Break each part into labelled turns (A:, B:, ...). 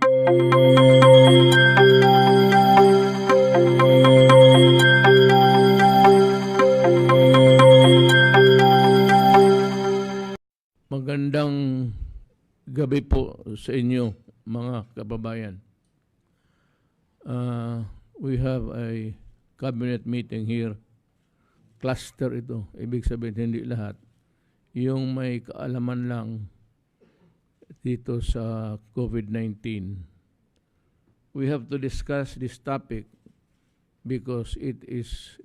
A: Magandang gabi po sa inyo, mga kababayan. We have a cabinet meeting here. Cluster ito. Ibig sabihin, hindi lahat. Yung may kaalaman lang dito sa COVID-19. We have to discuss this topic because it is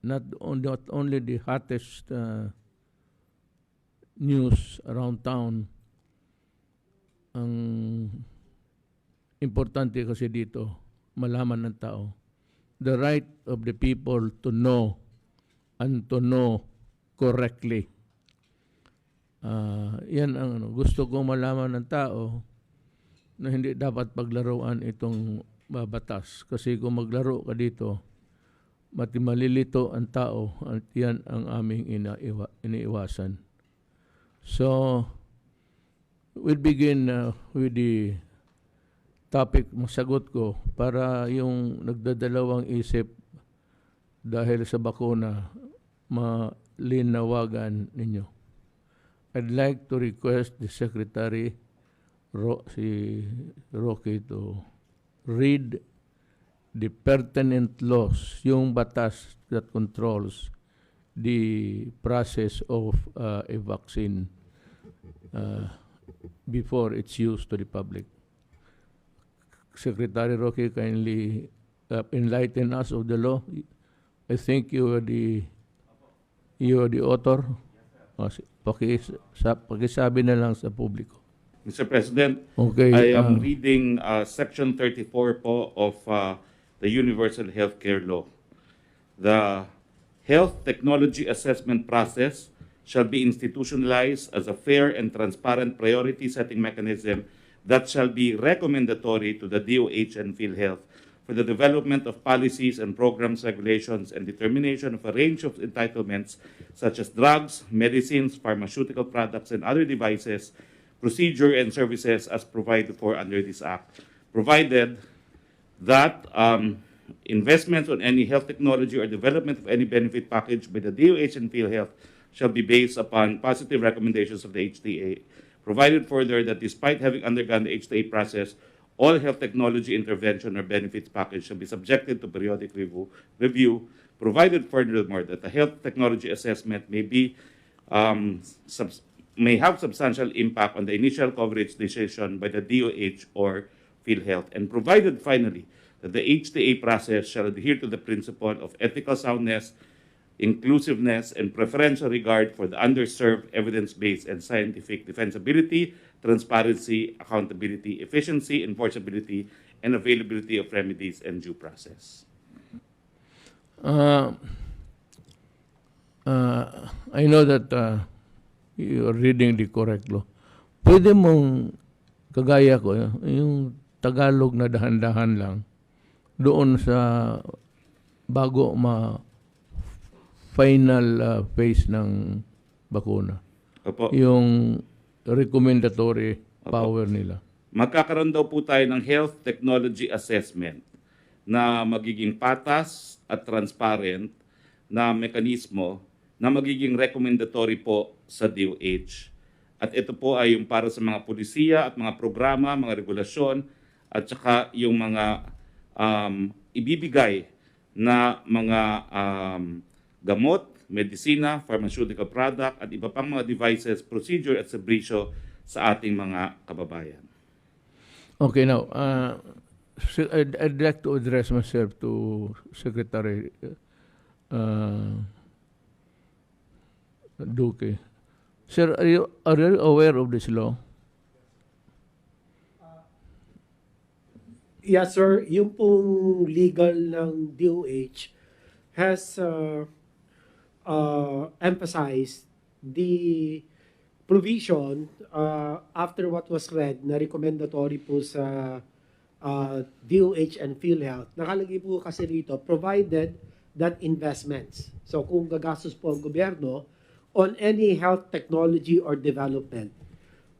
A: not only the hottest news around town. Ang importante kasi dito, malaman ng tao, the right of the people to know and to know correctly. Yan ang gusto kong malaman ng tao, na hindi dapat paglaruan itong batas. Kasi kung maglaro ka dito, malilito ang tao at yan ang aming iniiwasan. So, we'll begin with the topic, masagot ko, para yung nagdadalawang isip dahil sa bakuna, malinawagan ninyo. I'd like to request the Secretary, si Rocky, to read the pertinent laws, yung batas that controls the process of a vaccine before it's used to the public. Secretary Roque, kindly enlighten us of the law. I think you are the author. Pakisabi na lang sa publiko.
B: Mr. President,
A: okay,
B: I am reading Section 34 po of the Universal Healthcare Law. The health technology assessment process shall be institutionalized as a fair and transparent priority-setting mechanism that shall be recommendatory to the DOH and PhilHealth for the development of policies and programs, regulations, and determination of a range of entitlements such as drugs, medicines, pharmaceutical products, and other devices, procedure, and services as provided for under this Act, provided that investments on any health technology or development of any benefit package by the DOH and PhilHealth shall be based upon positive recommendations of the HTA, provided further that despite having undergone the HTA process, all health technology intervention or benefits package shall be subjected to periodic review, provided furthermore that the health technology assessment may have substantial impact on the initial coverage decision by the DOH or PhilHealth, and provided finally that the HTA process shall adhere to the principle of ethical soundness, inclusiveness, and preferential regard for the underserved, evidence-based, and scientific defensibility, transparency, accountability, efficiency, enforceability, and availability of remedies and due process.
A: I know that you are reading the correct law. Pwede mong, kagaya ko, yung Tagalog na dahan-dahan lang, doon sa bago final phase ng bakuna.
B: Opo.
A: Yung recommendatory power nila.
B: Magkakaroon daw po tayo ng health technology assessment na magiging patas at transparent na mekanismo na magiging recommendatory po sa DOH. At ito po ay yung para sa mga pulisiya at mga programa, mga regulasyon, at saka yung mga ibibigay na mga gamot, medisina, pharmaceutical product, at iba pang mga devices, procedure at serbisyo sa ating mga kababayan.
A: Okay, now, I'd like to address myself to Secretary Duque. Sir, are you aware of this law?
C: Yes, sir. Yung pong legal ng DOH has emphasized the provision after what was read na recommendatory po sa DOH and PhilHealth. Nakalagay po kasi rito, provided that investments. So kung gagastos po ang gobyerno on any health technology or development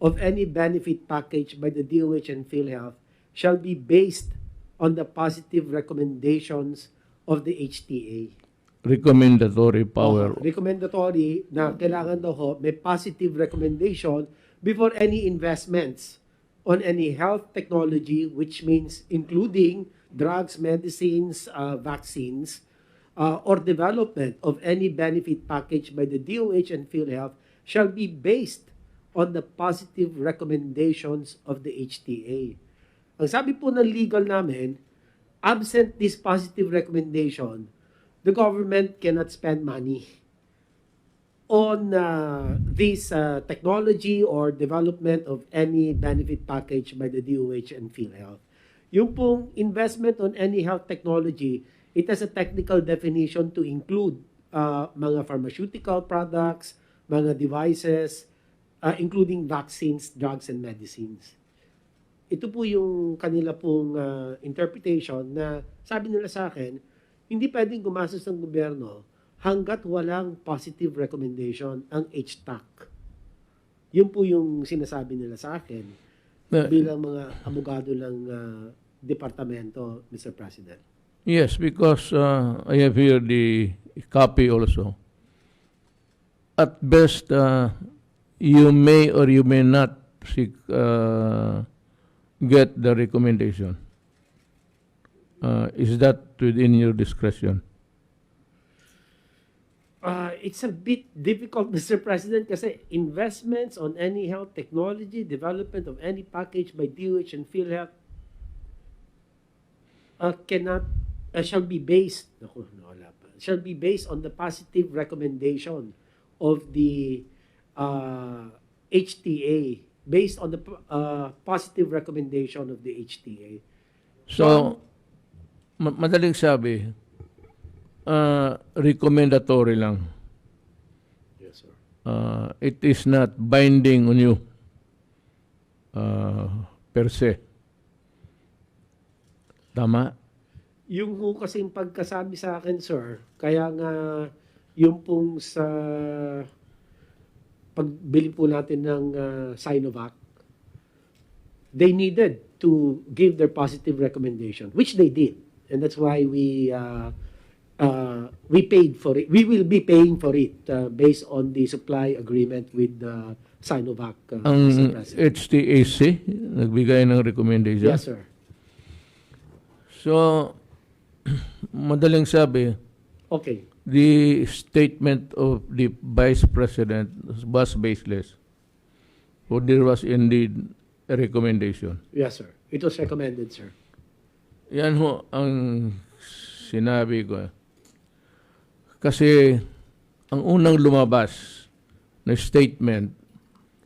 C: of any benefit package by the DOH and PhilHealth shall be based on the positive recommendations of the HTA.
A: Recommendatory power.
C: Recommendatory na kailangan daw ho, may positive recommendation before any investments on any health technology, which means including drugs, medicines, vaccines, or development of any benefit package by the DOH and PhilHealth shall be based on the positive recommendations of the HTA. Ang sabi po ng legal namin, absent this positive recommendation, the government cannot spend money on this technology or development of any benefit package by the DOH and PhilHealth. Yung pong investment on any health technology, it has a technical definition to include mga pharmaceutical products, mga devices, including vaccines, drugs, and medicines. Ito po yung kanila pong interpretation na sabi nila sa akin, hindi pwedeng gumastos ng gobyerno hanggat walang positive recommendation ang HTAC. Yun po yung sinasabi nila sa akin bilang mga abogado ng departamento, Mr. President.
A: Yes, because I have here the copy also. At best, you may or you may not seek, get the recommendation. Is that within your discretion?
C: It's a bit difficult, Mr. President, kasi investments on any health technology, development of any package by DOH and PhilHealth shall be based on the positive recommendation of the HTA, based on the positive recommendation of the HTA.
A: So, madaling sabi, recommendatory lang.
C: Yes, sir.
A: It is not binding on you per se. Tama?
C: Yung ho kasing pagkasabi sa akin, sir, kaya nga yung pong sa pagbili po natin ng Sinovac, they needed to give their positive recommendation, which they did. And that's why we paid for it. We will be paying for it based on the supply agreement with Sinovac.
A: Ang HTAC, nagbigay ng recommendation?
C: Yes, sir.
A: So, madaling sabi,
C: Okay.
A: the statement of the Vice President was baseless. So there was indeed a recommendation.
C: Yes, sir. It was recommended, sir.
A: Yan ho ang sinabi ko. Kasi ang unang lumabas na statement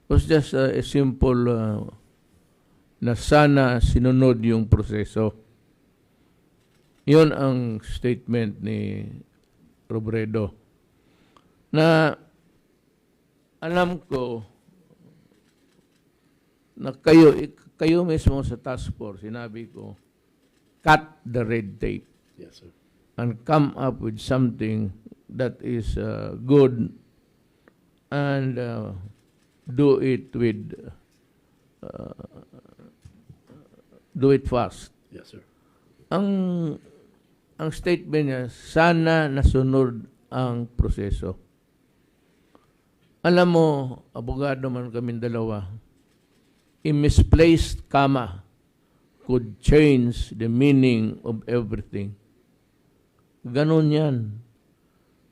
A: was just a simple na sana sinunod yung proseso. Yun ang statement ni Robredo. Na alam ko na kayo mismo sa task force, sinabi ko, cut the red tape.
C: Yes, sir.
A: And come up with something that is good and do it fast.
C: Yes, sir.
A: Ang statement niya, sana nasunod ang proseso. Alam mo, abogado man kaming dalawa, a misplaced comma could change the meaning of everything. Ganon yan.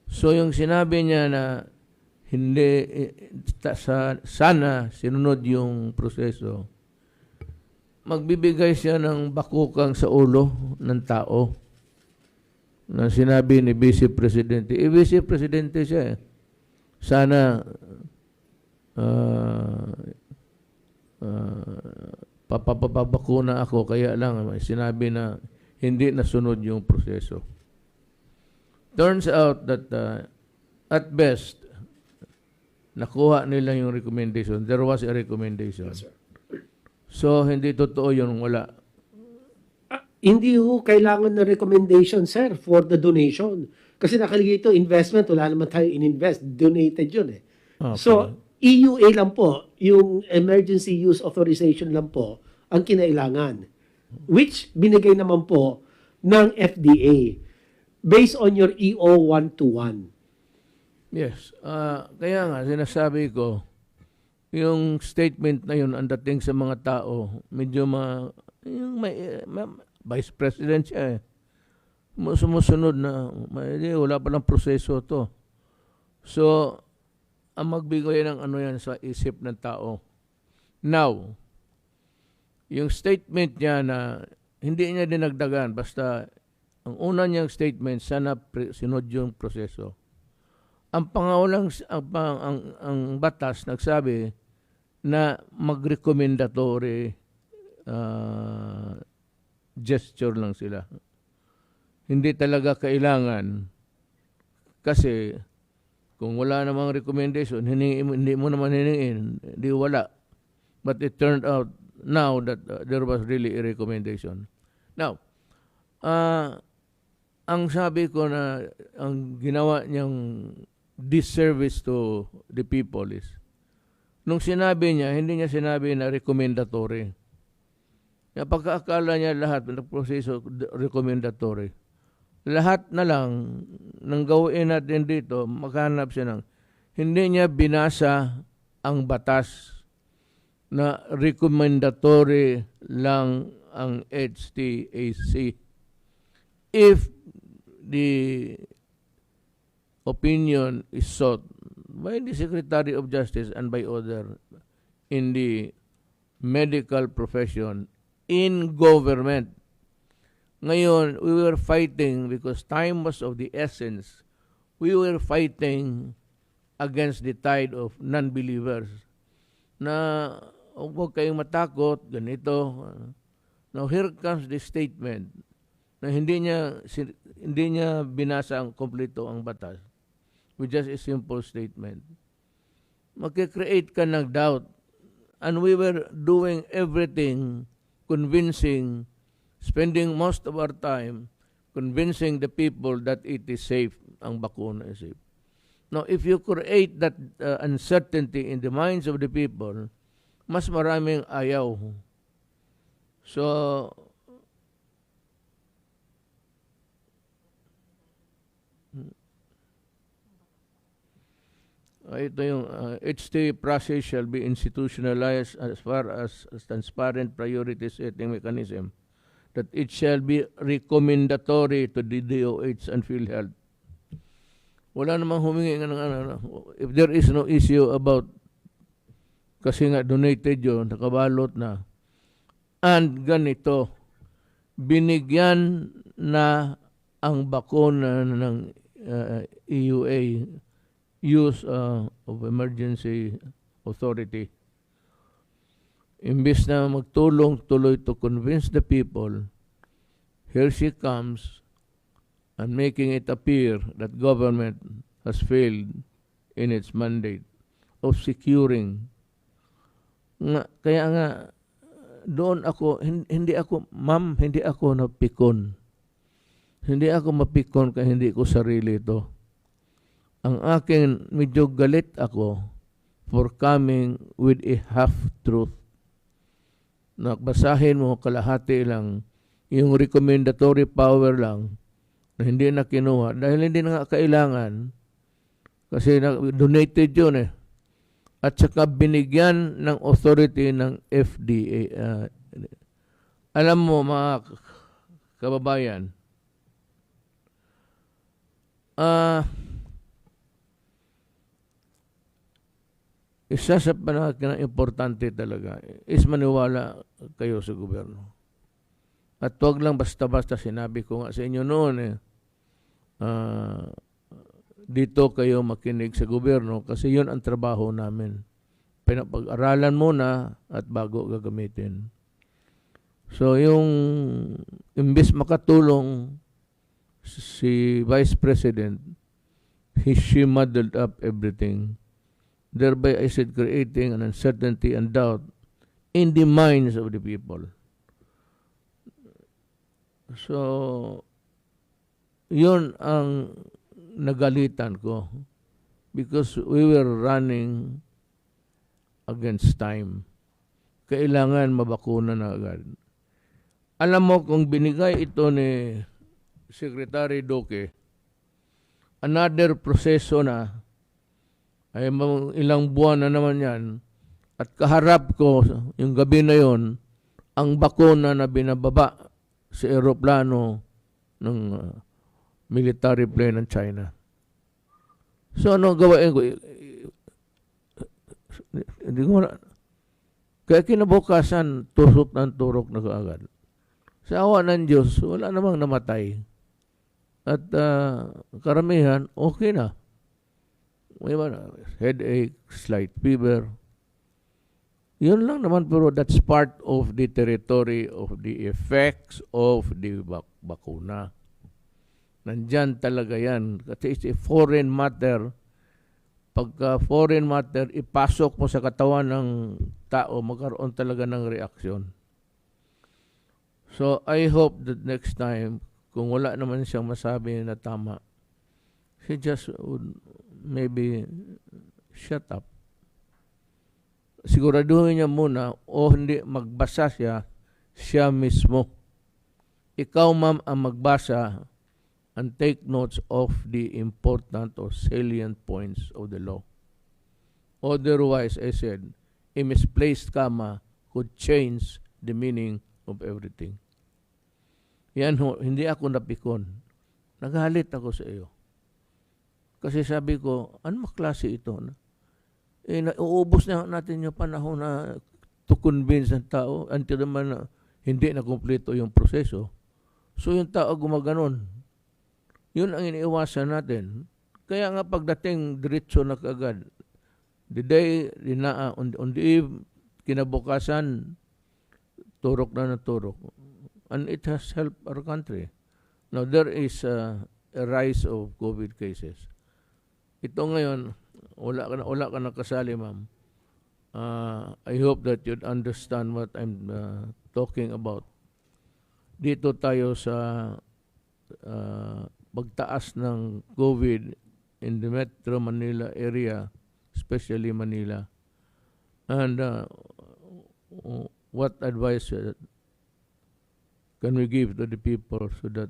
A: So yung sinabi niya na hindi, sana sinunod yung proseso, magbibigay siya ng bakukang sa ulo ng tao na sinabi ni Bise Presidente. Bise Presidente siya eh. Sana papapabakuna ako, kaya lang sinabi na hindi nasunod yung proseso. Turns out that at best, nakuha nila yung recommendation. There was a recommendation.
C: Yes, sir.
A: So, hindi totoo yun, wala.
C: Hindi ho kailangan ng recommendation, sir, for the donation. Kasi nakalagay ito, investment, wala naman tayo in-invest. Donated yun eh.
A: Okay.
C: So, EUA lang po, yung Emergency Use Authorization lang po, ang kinailangan. which binigay naman po ng FDA based on your EO 121.
A: Yes. Kaya nga, sinasabi ko, yung statement na yun, ang dating sa mga tao, medyo Vice President siya eh. Sumusunod na, wala palang proseso to. So, ang magbigay ng ano yan sa isip ng tao. Now, yung statement niya na hindi niya dinagdagan, basta ang una niyang statement, sana sinod yung proseso. Ang pangawalang, ang batas nagsabi na mag-recommendatory gesture lang sila. Hindi talaga kailangan kasi kung wala namang recommendation, hindi mo naman hiningin, hindi wala. But it turned out now that there was really a recommendation. Now, ang sabi ko na ang ginawa niyang disservice to the people is, nung sinabi niya, hindi niya sinabi na recommendatory. Pagkaakala niya lahat ng proseso recommendatory. Lahat na lang ng gawin natin dito, maghanap siya ng, hindi niya binasa ang batas na recommendatory lang ang HTAC. If the opinion is sought by the Secretary of Justice and by other in the medical profession, in government. Ngayon, we were fighting because time was of the essence. We were fighting against the tide of non-believers na huwag kayong matakot, ganito. Now, here comes the statement na hindi niya binasa ang kompleto ang batas with just a simple statement. Magkikreate ka ng doubt. And we were doing everything, convincing, spending most of our time convincing the people that it is safe, ang bakuna is safe. Now, if you create that uncertainty in the minds of the people, mas maraming ayaw. So, ito yung HT process shall be institutionalized as far as transparent priority setting mechanism, that it shall be recommendatory to the DOH and PhilHealth. Wala namang humingi ng if there is no issue about kasi nga donated yun, nakabalot na. And ganito, binigyan na ang bakuna ng EUA, use of emergency authority. Imbis na magtulong tuloy to convince the people, here she comes and making it appear that government has failed in its mandate of securing. Kaya nga, doon ako, hindi ako napikon. Hindi ako mapikon kaya hindi ko sarili ito. Ang akin, medyo galit ako for coming with a half-truth. Basahin mo kalahati lang, yung recommendatory power lang, na hindi na kinuha. Dahil hindi na nga kailangan, kasi donated yun eh. At saka binigyan ng authority ng FDA. Alam mo mga kababayan, isa sa importante talaga is maniwala kayo sa gobyerno. At huwag lang basta-basta, sinabi ko nga sa inyo noon dito kayo makinig sa gobyerno kasi yun ang trabaho namin. Pinapag-aralan muna at bago gagamitin. So yung imbis makatulong si Vice President, she muddled up everything. Thereby, I said, creating an uncertainty and doubt in the minds of the people. So, yun ang nagalitan ko because we were running against time. Kailangan mabakuna na agad. Alam mo kung binigay ito ni Secretary Duque, another proseso na, ay ilang buwan na naman yan, at kaharap ko yung gabi na yon ang bakuna na binababa sa eroplano ng military plane ng China. So ano gawain ko? Hindi ko na. Kaya kinabukasan, tusok ng turok na kaagad. Sa awa ng Diyos, wala namang namatay. At karamihan, okay na. May headache, slight fever. Yun lang naman, pero that's part of the territory of the effects of the bakuna. Nandyan talaga yan. Kasi it's a foreign matter. Pagka foreign matter, ipasok mo sa katawan ng tao, magkaroon talaga ng reaksyon. So, I hope that next time, kung wala naman siyang masabi na tama, he just would maybe shut up. Siguraduhin niya muna o hindi magbasa siya mismo. Ikaw, ma'am, ang magbasa and take notes of the important or salient points of the law. Otherwise, I said, a misplaced comma could change the meaning of everything. Yan ho, hindi ako napikon. Nagalit ako sa iyo. Kasi sabi ko, ano maklase ito? Uubos na natin yung panahon na to convince ng tao until naman na hindi na kumpleto yung proseso. So yung tao gumaganon. Yun ang iniiwasan natin. Kaya nga pagdating diretso na kaagad, the day, on the eve, kinabukasan, turok na turok. And it has helped our country. Now, there is a rise of COVID cases. Ito ngayon, wala ka na kasali, ma'am. I hope that you'd understand what I'm talking about. Dito tayo sa pagtaas ng COVID in the Metro Manila area, especially Manila. And what advice can we give to the people so that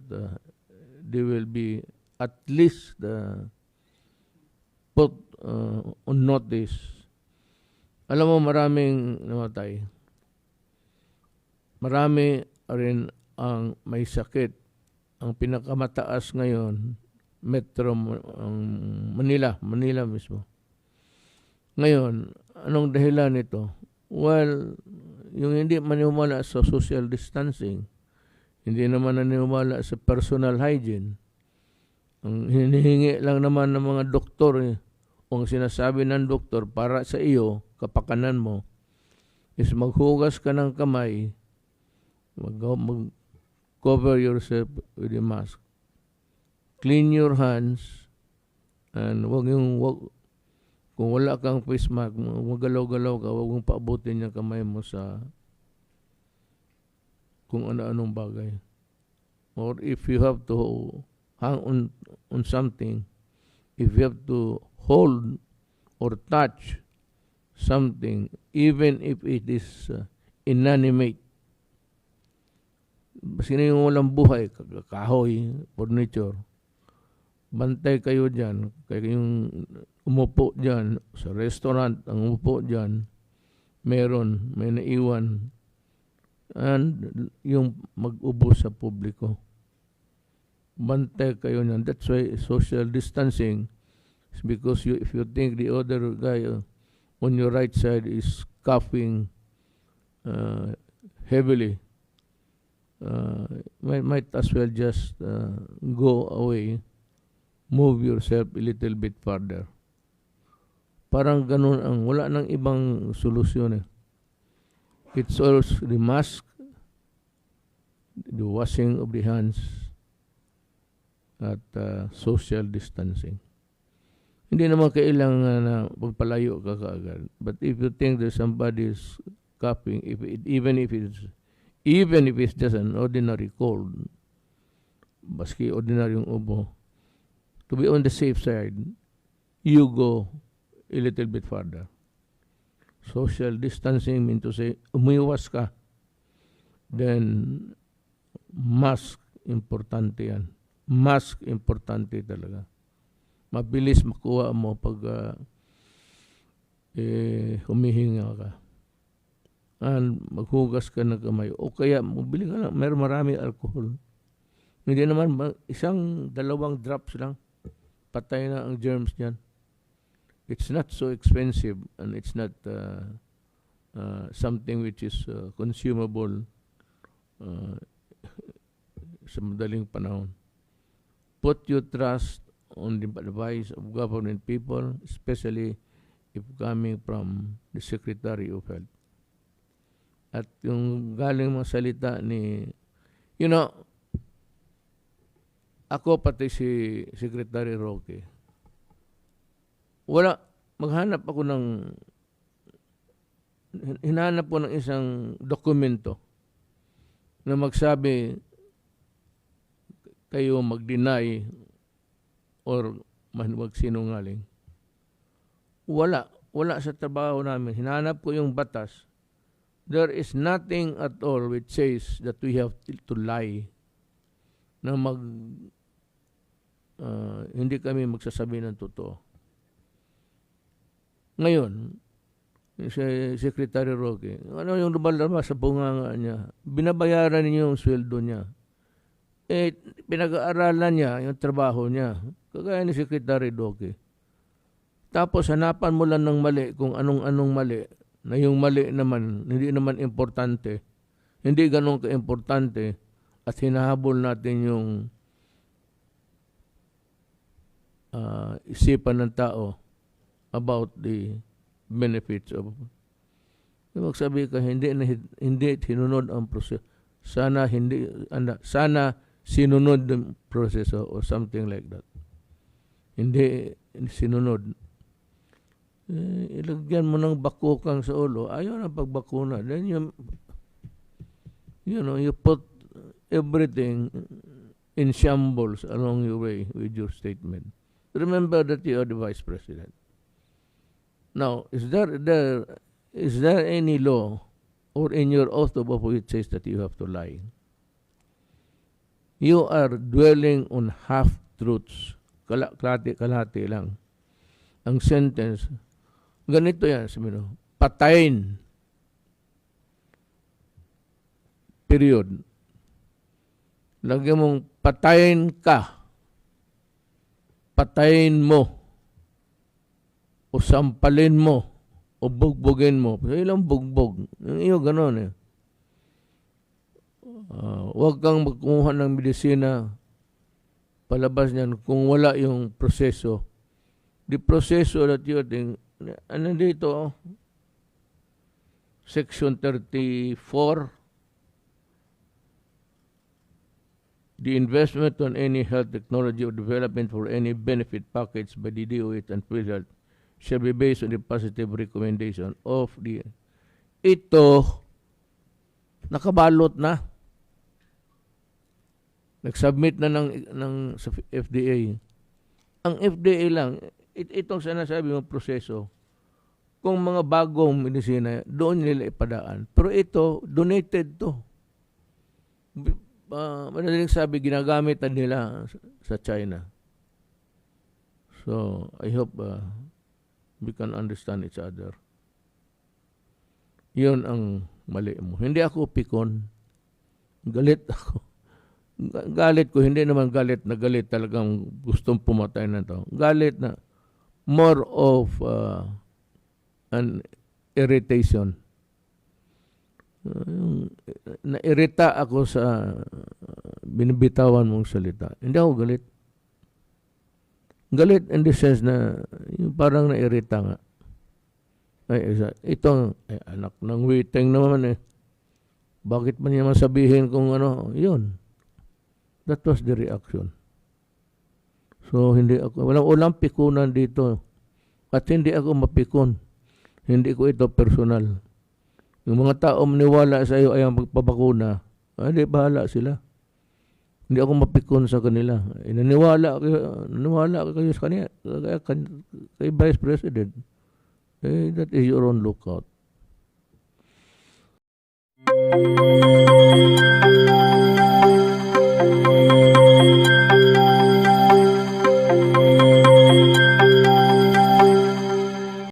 A: they will be at least put on notice? Alam mo, maraming namatay. Marami rin ang may sakit. Ang pinakamataas ngayon, Metro Manila mismo. Ngayon, anong dahilan nito? Well, yung hindi maniwala sa social distancing, hindi naman naniwala sa personal hygiene. Ang hinihingi lang naman ng mga doktor, o ang sinasabi ng doktor para sa iyo, kapakanan mo, is maghugas ka ng kamay, mag-cover yourself with a mask. Clean your hands, and kung wala kang face mask, magalaw-galaw ka, huwag mong paabutin yung kamay mo sa kung ano-anong bagay. Or if you have to hang on something, if you have to hold or touch something, even if it is inanimate, basta na yung walang buhay, kahoy, furniture, bantay kayo dyan. Kaya yung umupo dyan, sa restaurant, ang umupo dyan, may naiwan, and yung mag-ubos sa publiko. Bantay kayo niyan. That's why social distancing is because if you think the other guy on your right side is coughing heavily, might as well just go away, move yourself a little bit further. Parang ganun ang wala nang ibang solusyon. It's also the mask, the washing of the hands, at social distancing. Hindi naman kailangan na magpalayo ka kaagad. But if you think that somebody is coughing, even if it's just an ordinary cold, baski ordinary yung ubo, to be on the safe side, you go a little bit further. Social distancing means to say, umiwas ka. Then, mas importante yan. Mas importante talaga. Mabilis makuha mo pag humihinga ka. And maghugas ka ng kamay. O kaya, mabili ka lang. Marami alcohol. Hindi naman, dalawang drops lang. Patay na ang germs niyan. It's not so expensive and it's not something which is consumable sa madaling panahon. Put your trust on the advice of government people, especially if coming from the Secretary of Health. At yung galing mga salita ni, ako pati si Secretary Roque, maghanap ako hinahanap ko ng isang dokumento na magsabi kayo mag-deny or magsinungaling. Wala sa trabaho namin. Hinahanap ko yung batas. There is nothing at all which says that we have to lie. Na hindi kami magsasabi ng totoo. Ngayon, si Secretary Roque, ano yung lumalabas sa bunganga niya? Binabayaran niyo yung sweldo niya. Pinag-aaralan niya yung trabaho niya. Kagaya ni Secretary Roque. Tapos hanapan mo lang ng mali kung anong mali. Na yung mali naman, hindi naman importante. Hindi ganun ka-importante. At hinahabol natin yung isipan ng tao about the benefits of. Magsabi ka, hindi sinunod ang proseso. Sana sinunod ang proseso or something like that. Hindi sinunod. Ilagyan mo ng bakukang sa ulo. Ayaw na pagbakuna. Then you put everything in shambles along your way with your statement. Remember that you are the Vice President. Now, is there any law or in your oath of office which says that you have to lie? You are dwelling on half-truths. Kalahati lang. Ang sentence, ganito yan, patayin. Period. Lagyan mong patayin ka. Patayin mo. O sampalin mo. O bugbugin mo. So, ilang bugbog. Yung iyo, gano'n eh. Huwag kang magkumuha ng medisina palabas niyan kung wala yung proseso. The proseso that you think, ano dito? Section 34. The investment on any health technology or development for any benefit package by the DOH and PhilHealth shall be based on the positive recommendation of the... Ito, nakabalot na. Nag-submit na ng sa FDA. Ang FDA lang, itong sinasabi mong proseso, kung mga bagong medisina, doon nila ipadaan. Pero ito, donated to. Madaling sabi, ginagamit nila sa China. So, I hope we can understand each other. Yun ang mali mo. Hindi ako pikon. Galit ako. Galit ko, hindi naman galit na galit talagang gustong pumatay na to. Galit na more of an irritation. Nairita ako sa binibitawan mong salita. Hindi ako galit. Galit in the sense na yung parang nairita nga. Itong anak ng witeng naman eh. Bakit man niya masabihin kung ano, yun. That was the reaction. So, hindi ako, walang pikunan dito. At hindi ako mapikon. Hindi ko ito personal. Yung mga tao maniwala sa iyo ay ang magpapakuna, hindi, bahala sila. Hindi ako mapikon sa kanila. Naniwala kayo sa kanya, kay Vice President. That is your own lookout.